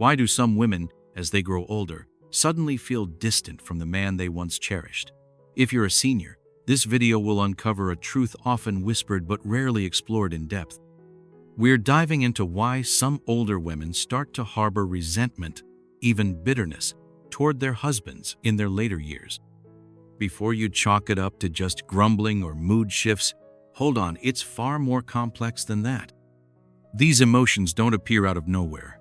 Why do some women, as they grow older, suddenly feel distant from the man they once cherished? If you're a senior, this video will uncover a truth often whispered but rarely explored in depth. We're diving into why some older women start to harbor resentment, even bitterness, toward their husbands in their later years. Before you chalk it up to just grumbling or mood shifts, hold on, it's far more complex than that. These emotions don't appear out of nowhere.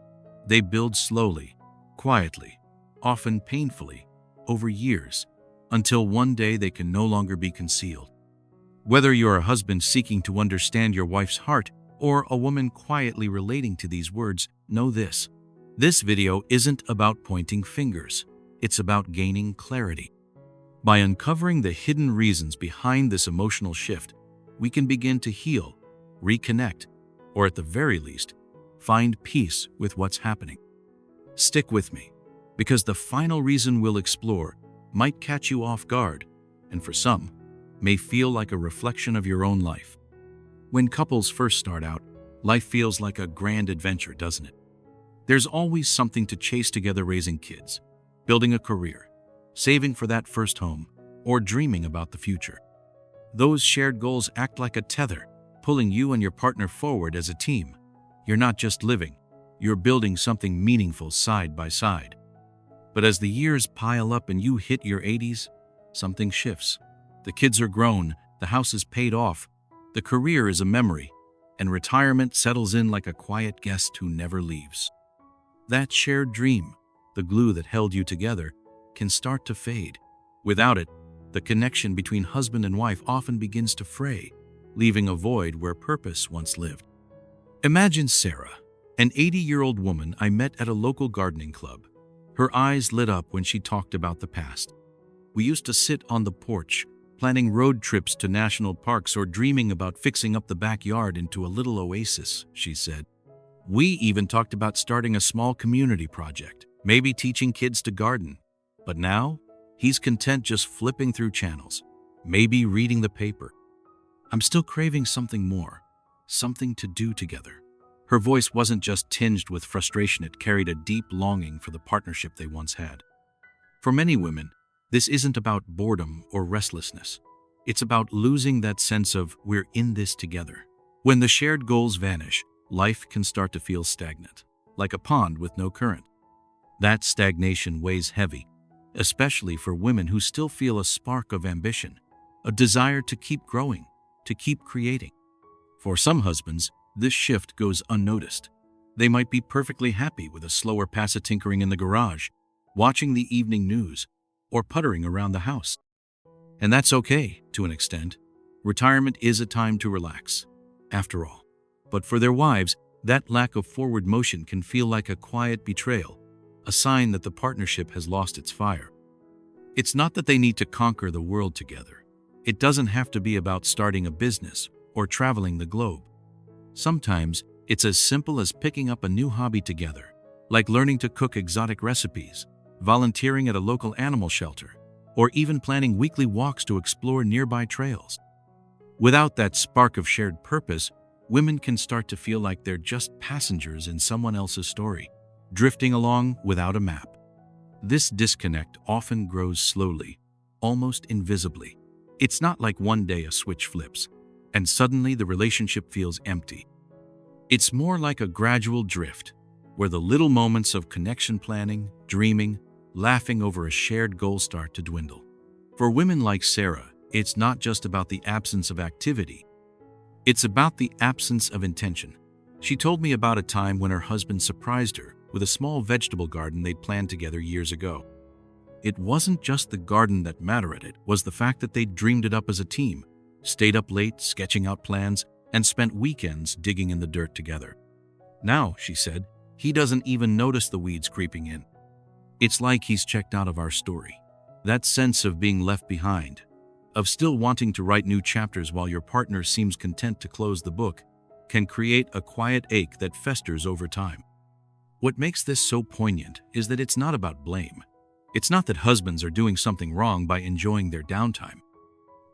They build slowly, quietly, often painfully, over years, until one day they can no longer be concealed. Whether you're a husband seeking to understand your wife's heart or a woman quietly relating to these words, know this. This video isn't about pointing fingers. It's about gaining clarity. By uncovering the hidden reasons behind this emotional shift, we can begin to heal, reconnect, or at the very least, find peace with what's happening. Stick with me, because the final reason we'll explore might catch you off guard, and for some, may feel like a reflection of your own life. When couples first start out, life feels like a grand adventure, doesn't it? There's always something to chase together: raising kids, building a career, saving for that first home, or dreaming about the future. Those shared goals act like a tether, pulling you and your partner forward as a team. You're not just living, you're building something meaningful side by side. But as the years pile up and you hit your 80s, something shifts. The kids are grown, the house is paid off, the career is a memory, and retirement settles in like a quiet guest who never leaves. That shared dream, the glue that held you together, can start to fade. Without it, the connection between husband and wife often begins to fray, leaving a void where purpose once lived. Imagine Sarah, an 80-year-old woman I met at a local gardening club. Her eyes lit up when she talked about the past. We used to sit on the porch, planning road trips to national parks or dreaming about fixing up the backyard into a little oasis, she said. We even talked about starting a small community project, maybe teaching kids to garden. But now, he's content just flipping through channels, maybe reading the paper. I'm still craving something more, something to do together. Her voice wasn't just tinged with frustration, it carried a deep longing for the partnership they once had. For many women, this isn't about boredom or restlessness. It's about losing that sense of we're in this together. When the shared goals vanish, life can start to feel stagnant, like a pond with no current. That stagnation weighs heavy, especially for women who still feel a spark of ambition, a desire to keep growing, to keep creating. For some husbands, this shift goes unnoticed. They might be perfectly happy with a slower pace of tinkering in the garage, watching the evening news, or puttering around the house. And that's okay, to an extent. Retirement is a time to relax, after all. But for their wives, that lack of forward motion can feel like a quiet betrayal, a sign that the partnership has lost its fire. It's not that they need to conquer the world together. It doesn't have to be about starting a business or traveling the globe. Sometimes, it's as simple as picking up a new hobby together, like learning to cook exotic recipes, volunteering at a local animal shelter, or even planning weekly walks to explore nearby trails. Without that spark of shared purpose, women can start to feel like they're just passengers in someone else's story, drifting along without a map. This disconnect often grows slowly, almost invisibly. It's not like one day a switch flips, and suddenly the relationship feels empty. It's more like a gradual drift, where the little moments of connection, planning, dreaming, laughing over a shared goal start to dwindle. For women like Sarah, it's not just about the absence of activity. It's about the absence of intention. She told me about a time when her husband surprised her with a small vegetable garden they'd planned together years ago. It wasn't just the garden that mattered, it was the fact that they'd dreamed it up as a team, stayed up late sketching out plans, and spent weekends digging in the dirt together. Now, she said, he doesn't even notice the weeds creeping in. It's like he's checked out of our story. That sense of being left behind, of still wanting to write new chapters while your partner seems content to close the book, can create a quiet ache that festers over time. What makes this so poignant is that it's not about blame. It's not that husbands are doing something wrong by enjoying their downtime.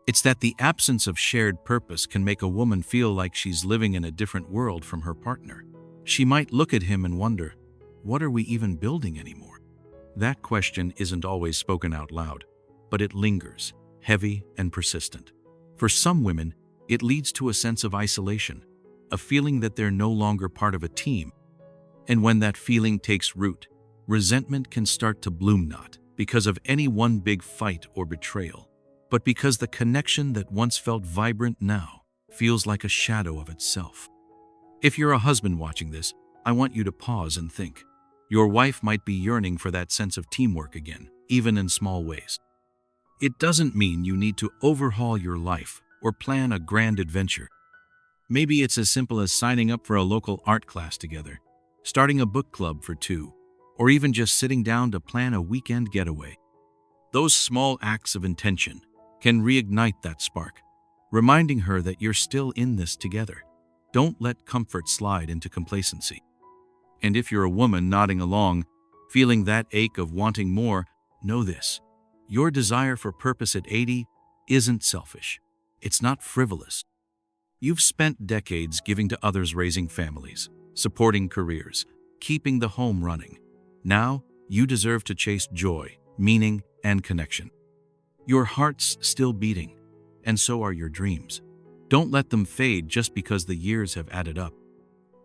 It's that the absence of shared purpose can make a woman feel like she's living in a different world from her partner. She might look at him and wonder, what are we even building anymore? That question isn't always spoken out loud, but it lingers, heavy and persistent. For some women, it leads to a sense of isolation, a feeling that they're no longer part of a team. And when that feeling takes root, resentment can start to bloom, not because of any one big fight or betrayal, but because the connection that once felt vibrant now feels like a shadow of itself. If you're a husband watching this, I want you to pause and think. Your wife might be yearning for that sense of teamwork again, even in small ways. It doesn't mean you need to overhaul your life or plan a grand adventure. Maybe it's as simple as signing up for a local art class together, starting a book club for two, or even just sitting down to plan a weekend getaway. Those small acts of intention can reignite that spark, reminding her that you're still in this together. Don't let comfort slide into complacency. And if you're a woman nodding along, feeling that ache of wanting more, know this. Your desire for purpose at 80 isn't selfish. It's not frivolous. You've spent decades giving to others, raising families, supporting careers, keeping the home running. Now, you deserve to chase joy, meaning, and connection. Your heart's still beating, and so are your dreams. Don't let them fade just because the years have added up.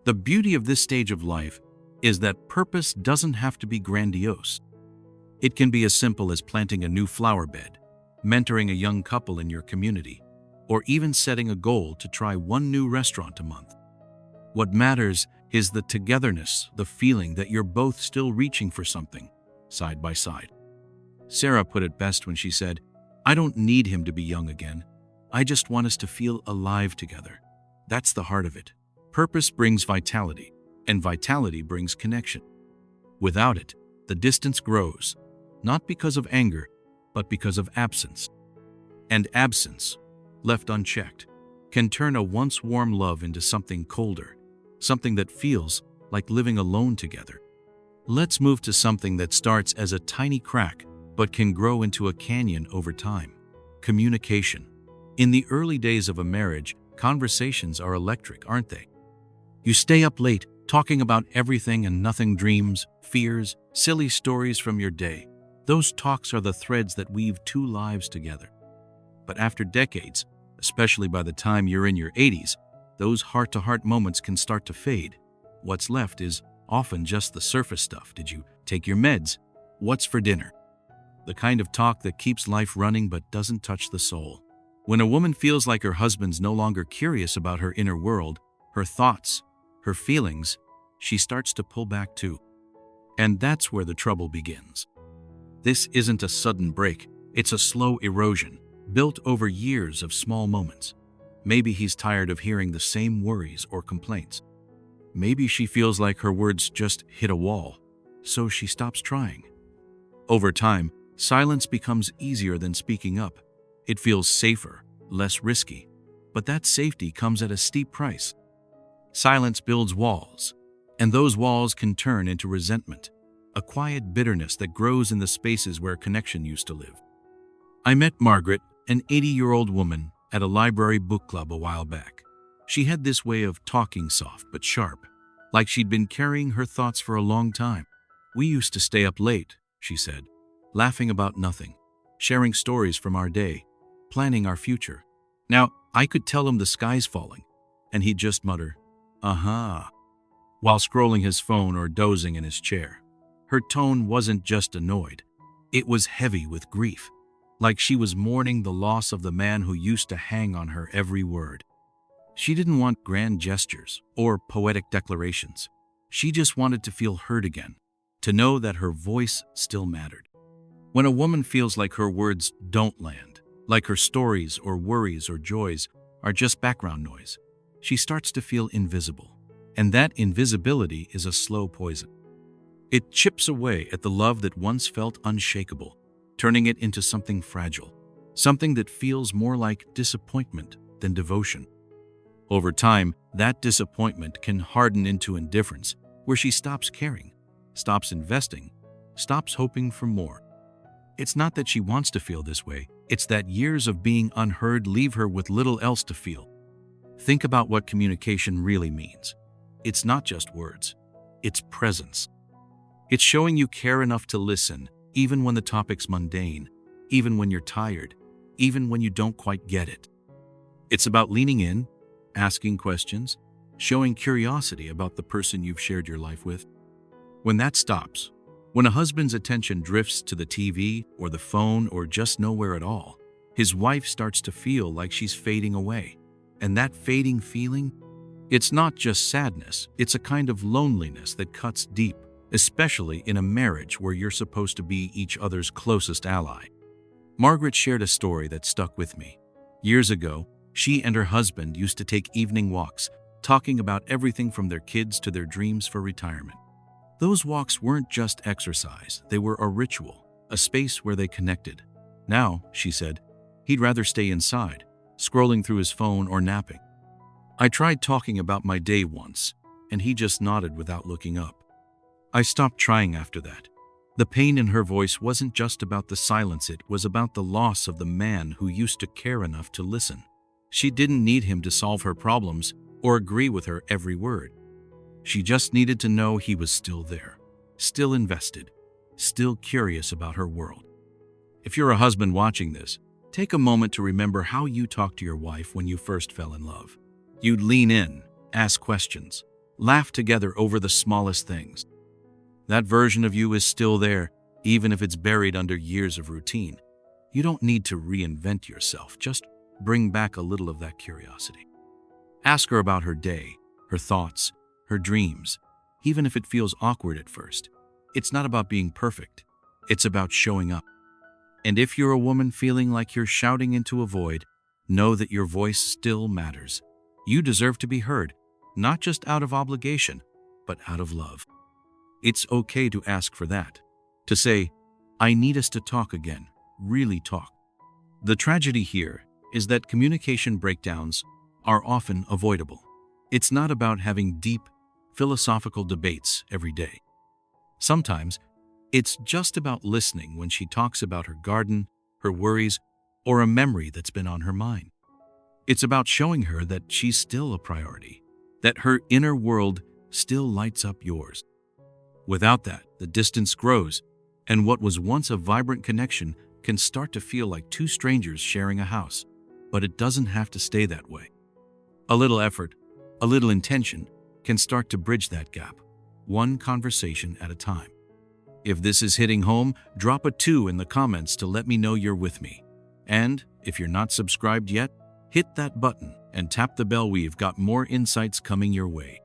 The beauty of this stage of life is that purpose doesn't have to be grandiose. It can be as simple as planting a new flower bed, mentoring a young couple in your community, or even setting a goal to try one new restaurant a month. What matters is the togetherness, the feeling that you're both still reaching for something, side by side. Sarah put it best when she said, "I don't need him to be young again. I just want us to feel alive together." That's the heart of it. Purpose brings vitality, and vitality brings connection. Without it, the distance grows, not because of anger, but because of absence. And absence, left unchecked, can turn a once warm love into something colder, something that feels like living alone together. Let's move to something that starts as a tiny crack, but can grow into a canyon over time. Communication. In the early days of a marriage, conversations are electric, aren't they? You stay up late, talking about everything and nothing, dreams, fears, silly stories from your day. Those talks are the threads that weave two lives together. But after decades, especially by the time you're in your 80s, those heart-to-heart moments can start to fade. What's left is often just the surface stuff. Did you take your meds? What's for dinner? The kind of talk that keeps life running but doesn't touch the soul. When a woman feels like her husband's no longer curious about her inner world, her thoughts, her feelings, she starts to pull back too. And that's where the trouble begins. This isn't a sudden break, it's a slow erosion, built over years of small moments. Maybe he's tired of hearing the same worries or complaints. Maybe she feels like her words just hit a wall, so she stops trying. Over time, silence becomes easier than speaking up. It feels safer, less risky, but that safety comes at a steep price. Silence builds walls, and those walls can turn into resentment, a quiet bitterness that grows in the spaces where connection used to live. I met Margaret, an 80-year-old woman, at a library book club a while back. She had this way of talking soft but sharp, like she'd been carrying her thoughts for a long time. "We used to stay up late," she said, "laughing about nothing, sharing stories from our day, planning our future. Now, I could tell him the sky's falling, and he'd just mutter, 'Uh-huh,' while scrolling his phone or dozing in his chair. Her tone wasn't just annoyed. It was heavy with grief, like she was mourning the loss of the man who used to hang on her every word. She didn't want grand gestures or poetic declarations. She just wanted to feel heard again, to know that her voice still mattered. When a woman feels like her words don't land, like her stories or worries or joys are just background noise, she starts to feel invisible. And that invisibility is a slow poison. It chips away at the love that once felt unshakable, turning it into something fragile, something that feels more like disappointment than devotion. Over time, that disappointment can harden into indifference, where she stops caring, stops investing, stops hoping for more. It's not that she wants to feel this way, it's that years of being unheard leave her with little else to feel. Think about what communication really means. It's not just words, it's presence. It's showing you care enough to listen, even when the topic's mundane, even when you're tired, even when you don't quite get it. It's about leaning in, asking questions, showing curiosity about the person you've shared your life with. When that stops, when a husband's attention drifts to the TV or the phone or just nowhere at all, his wife starts to feel like she's fading away. And that fading feeling, it's not just sadness, it's a kind of loneliness that cuts deep, especially in a marriage where you're supposed to be each other's closest ally. Margaret shared a story that stuck with me. Years ago, she and her husband used to take evening walks, talking about everything from their kids to their dreams for retirement. Those walks weren't just exercise, they were a ritual, a space where they connected. Now, she said, he'd rather stay inside, scrolling through his phone or napping. I tried talking about my day once, and he just nodded without looking up. I stopped trying after that. The pain in her voice wasn't just about the silence, it was about the loss of the man who used to care enough to listen. She didn't need him to solve her problems or agree with her every word. She just needed to know he was still there, still invested, still curious about her world. If you're a husband watching this, take a moment to remember how you talked to your wife when you first fell in love. You'd lean in, ask questions, laugh together over the smallest things. That version of you is still there, even if it's buried under years of routine. You don't need to reinvent yourself, just bring back a little of that curiosity. Ask her about her day, her thoughts, her dreams, even if it feels awkward at first. It's not about being perfect, it's about showing up. And if you're a woman feeling like you're shouting into a void, know that your voice still matters. You deserve to be heard, not just out of obligation, but out of love. It's okay to ask for that, to say, I need us to talk again, really talk. The tragedy here is that communication breakdowns are often avoidable. It's not about having deep, philosophical debates every day. Sometimes, it's just about listening when she talks about her garden, her worries, or a memory that's been on her mind. It's about showing her that she's still a priority, that her inner world still lights up yours. Without that, the distance grows, and what was once a vibrant connection can start to feel like two strangers sharing a house. But it doesn't have to stay that way. A little effort, a little intention can start to bridge that gap, one conversation at a time. If this is hitting home, drop a 2 in the comments to let me know you're with me. And if you're not subscribed yet, hit that button and tap the bell. We've got more insights coming your way.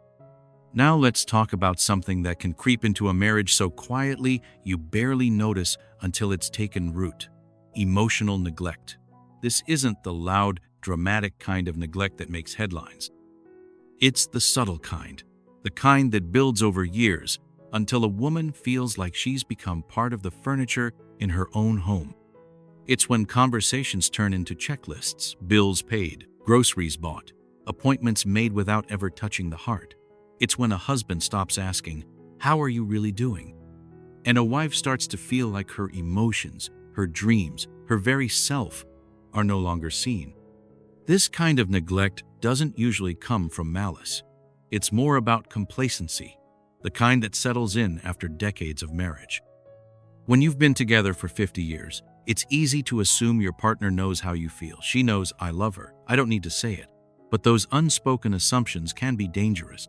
Now let's talk about something that can creep into a marriage so quietly you barely notice until it's taken root: emotional neglect. This isn't the loud, dramatic kind of neglect that makes headlines. It's the subtle kind, the kind that builds over years until a woman feels like she's become part of the furniture in her own home. It's when conversations turn into checklists, bills paid, groceries bought, appointments made without ever touching the heart. It's when a husband stops asking, "How are you really doing?" And a wife starts to feel like her emotions, her dreams, her very self are no longer seen. This kind of neglect doesn't usually come from malice. It's more about complacency, the kind that settles in after decades of marriage. When you've been together for 50 years, it's easy to assume your partner knows how you feel. She knows I love her. I don't need to say it. But those unspoken assumptions can be dangerous.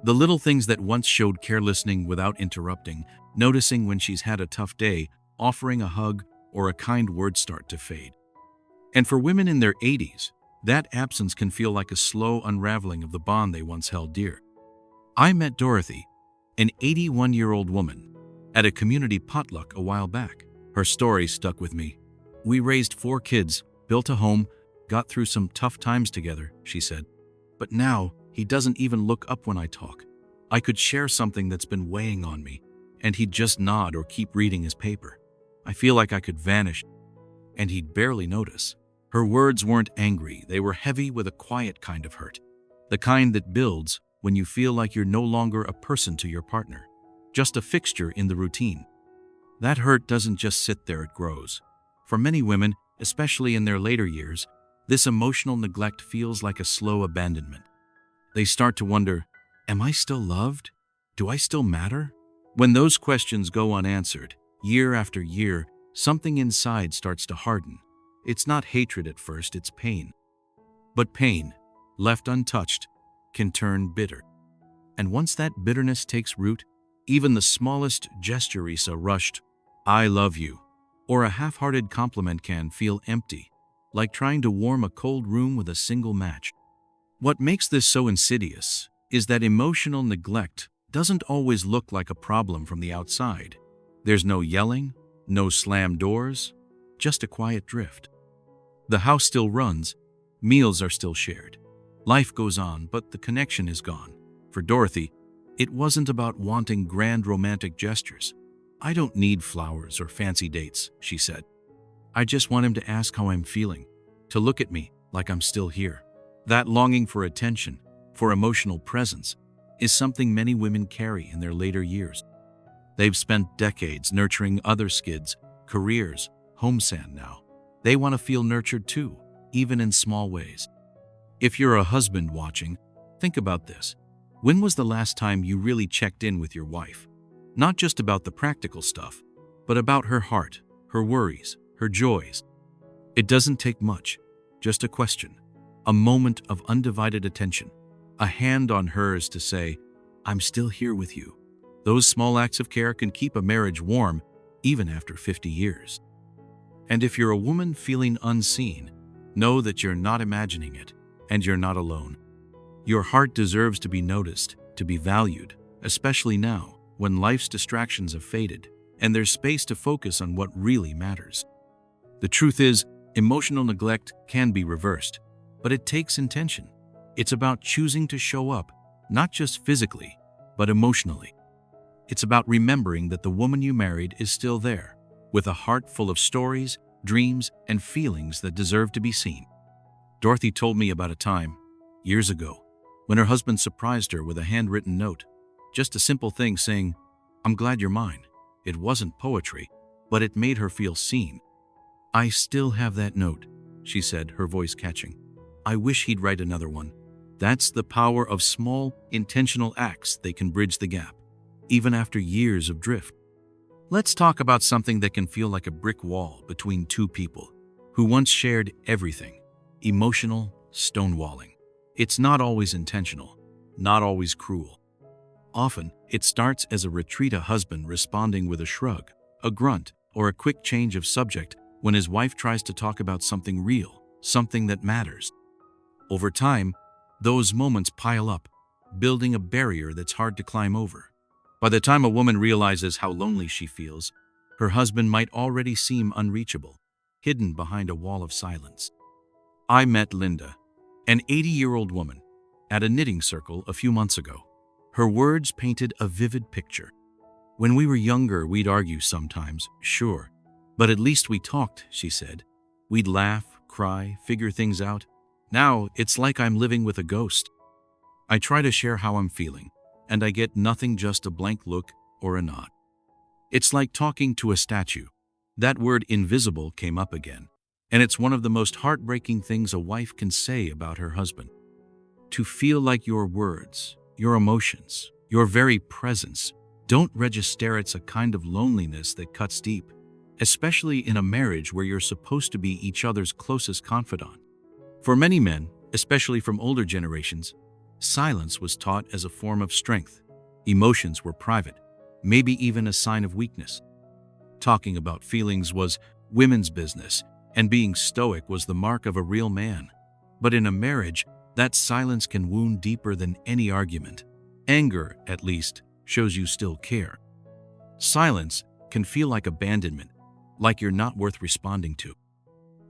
The little things that once showed care, listening without interrupting, noticing when she's had a tough day, offering a hug or a kind word, start to fade. And for women in their 80s, that absence can feel like a slow unraveling of the bond they once held dear. I met Dorothy, an 81-year-old woman, at a community potluck a while back. Her story stuck with me. We raised 4 kids, built a home, got through some tough times together, she said. But now, he doesn't even look up when I talk. I could share something that's been weighing on me, and he'd just nod or keep reading his paper. I feel like I could vanish, and he'd barely notice. Her words weren't angry, they were heavy with a quiet kind of hurt. The kind that builds when you feel like you're no longer a person to your partner, just a fixture in the routine. That hurt doesn't just sit there, it grows. For many women, especially in their later years, this emotional neglect feels like a slow abandonment. They start to wonder, am I still loved? Do I still matter? When those questions go unanswered, year after year, something inside starts to harden. It's not hatred at first, it's pain. But pain, left untouched, can turn bitter. And once that bitterness takes root, even the smallest gesture, a rushed, "I love you," or a half-hearted compliment can feel empty, like trying to warm a cold room with a single match. What makes this so insidious is that emotional neglect doesn't always look like a problem from the outside. There's no yelling, no slammed doors, just a quiet drift. The house still runs, meals are still shared. Life goes on, but the connection is gone. For Dorothy, it wasn't about wanting grand romantic gestures. "I don't need flowers or fancy dates," she said. "I just want him to ask how I'm feeling, to look at me like I'm still here." That longing for attention, for emotional presence, is something many women carry in their later years. They've spent decades nurturing other kids, careers, homesand now. They want to feel nurtured too, even in small ways. If you're a husband watching, think about this. When was the last time you really checked in with your wife? Not just about the practical stuff, but about her heart, her worries, her joys. It doesn't take much, just a question, a moment of undivided attention, a hand on hers to say, "I'm still here with you." Those small acts of care can keep a marriage warm, even after 50 years. And if you're a woman feeling unseen, know that you're not imagining it, and you're not alone. Your heart deserves to be noticed, to be valued, especially now, when life's distractions have faded, and there's space to focus on what really matters. The truth is, emotional neglect can be reversed, but it takes intention. It's about choosing to show up, not just physically, but emotionally. It's about remembering that the woman you married is still there, with a heart full of stories, dreams, and feelings that deserve to be seen. Dorothy told me about a time, years ago, when her husband surprised her with a handwritten note. Just a simple thing saying, "I'm glad you're mine." It wasn't poetry, but it made her feel seen. "I still have that note," she said, her voice catching. "I wish he'd write another one." That's the power of small, intentional acts. They can bridge the gap, even after years of drift. Let's talk about something that can feel like a brick wall between two people who once shared everything: emotional stonewalling. It's not always intentional, not always cruel. Often, it starts as a retreat, a husband responding with a shrug, a grunt, or a quick change of subject when his wife tries to talk about something real, something that matters. Over time, those moments pile up, building a barrier that's hard to climb over. By the time a woman realizes how lonely she feels, her husband might already seem unreachable, hidden behind a wall of silence. I met Linda, an 80-year-old woman, at a knitting circle a few months ago. Her words painted a vivid picture. "When we were younger, we'd argue sometimes, sure, but at least we talked," she said. "We'd laugh, cry, figure things out. Now, it's like I'm living with a ghost. I try to share how I'm feeling, and I get nothing, just a blank look or a nod. It's like talking to a statue." That word invisible came up again, and it's one of the most heartbreaking things a wife can say about her husband. To feel like your words, your emotions, your very presence don't register. It's a kind of loneliness that cuts deep, especially in a marriage where you're supposed to be each other's closest confidant. For many men, especially from older generations, silence was taught as a form of strength. Emotions were private, maybe even a sign of weakness. Talking about feelings was women's business, and being stoic was the mark of a real man. But in a marriage, that silence can wound deeper than any argument. Anger, at least, shows you still care. Silence can feel like abandonment, like you're not worth responding to.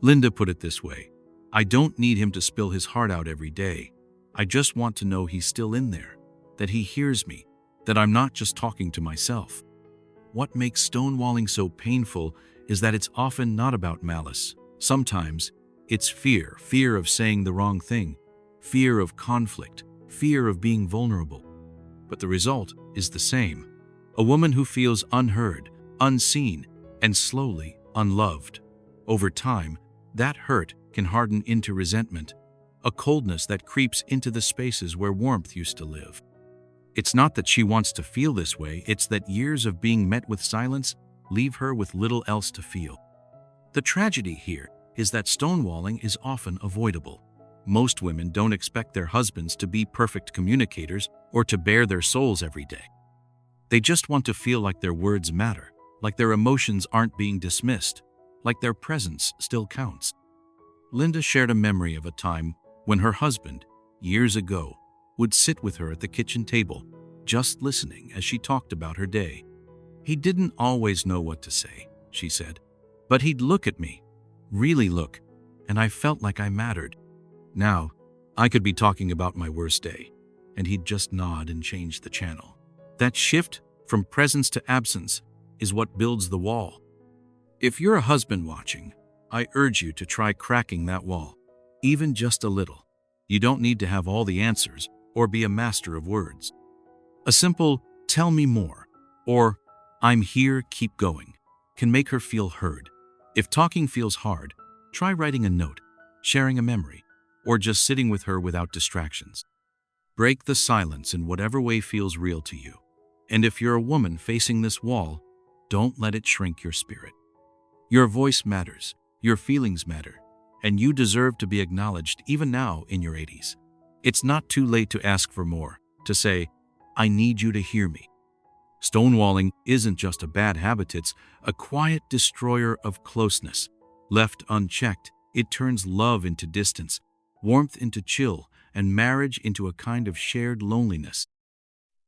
Linda put it this way: "I don't need him to spill his heart out every day. I just want to know he's still in there, that he hears me, that I'm not just talking to myself." What makes stonewalling so painful is that it's often not about malice. Sometimes it's fear of saying the wrong thing, fear of conflict, fear of being vulnerable. But the result is the same: a woman who feels unheard, unseen, and slowly unloved. Over time, that hurt can harden into resentment, a coldness that creeps into the spaces where warmth used to live. It's not that she wants to feel this way, it's that years of being met with silence leave her with little else to feel. The tragedy here is that stonewalling is often avoidable. Most women don't expect their husbands to be perfect communicators or to bare their souls every day. They just want to feel like their words matter, like their emotions aren't being dismissed, like their presence still counts. Linda shared a memory of a time when her husband, years ago, would sit with her at the kitchen table, just listening as she talked about her day. He didn't always know what to say, she said, but he'd look at me, really look, and I felt like I mattered. Now, I could be talking about my worst day, and he'd just nod and change the channel. That shift from presence to absence is what builds the wall. If you're a husband watching, I urge you to try cracking that wall, even just a little. You don't need to have all the answers or be a master of words. A simple, "Tell me more," or "I'm here, keep going," can make her feel heard. If talking feels hard, try writing a note, sharing a memory, or just sitting with her without distractions. Break the silence in whatever way feels real to you. And if you're a woman facing this wall, don't let it shrink your spirit. Your voice matters, your feelings matter, and you deserve to be acknowledged even now in your 80s. It's not too late to ask for more, to say, "I need you to hear me." Stonewalling isn't just a bad habit, it's a quiet destroyer of closeness. Left unchecked, it turns love into distance, warmth into chill, and marriage into a kind of shared loneliness.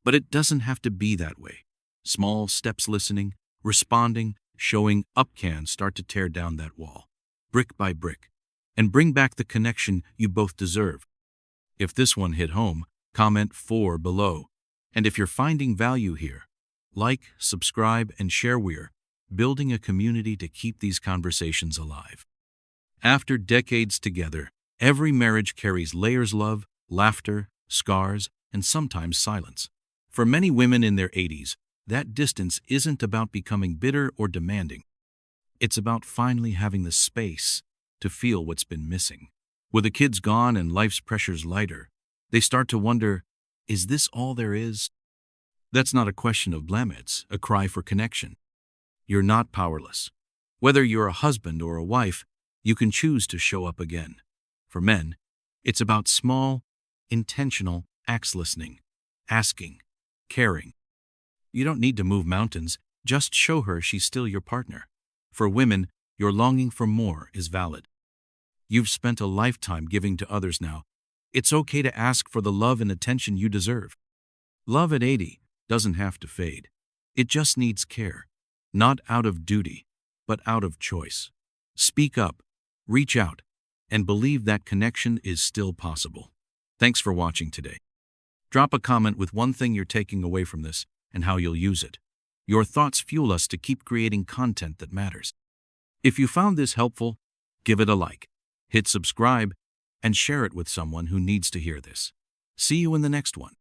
But it doesn't have to be that way. Small steps, listening, responding, showing up can start to tear down that wall, brick by brick, and bring back the connection you both deserve. If this one hit home, comment 4 below. And if you're finding value here, like, subscribe, and share. We're building a community to keep these conversations alive. After decades together, every marriage carries layers: love, laughter, scars, and sometimes silence. For many women in their 80s, that distance isn't about becoming bitter or demanding. It's about finally having the space to feel what's been missing. With the kids gone and life's pressures lighter, they start to wonder, is this all there is? That's not a question of blame, it's a cry for connection. You're not powerless. Whether you're a husband or a wife, you can choose to show up again. For men, it's about small, intentional acts: listening, asking, caring. You don't need to move mountains, just show her she's still your partner. For women, your longing for more is valid. You've spent a lifetime giving to others now. It's okay to ask for the love and attention you deserve. Love at 80 doesn't have to fade. It just needs care, not out of duty, but out of choice. Speak up, reach out, and believe that connection is still possible. Thanks for watching today. Drop a comment with one thing you're taking away from this and how you'll use it. Your thoughts fuel us to keep creating content that matters. If you found this helpful, give it a like, hit subscribe, and share it with someone who needs to hear this. See you in the next one.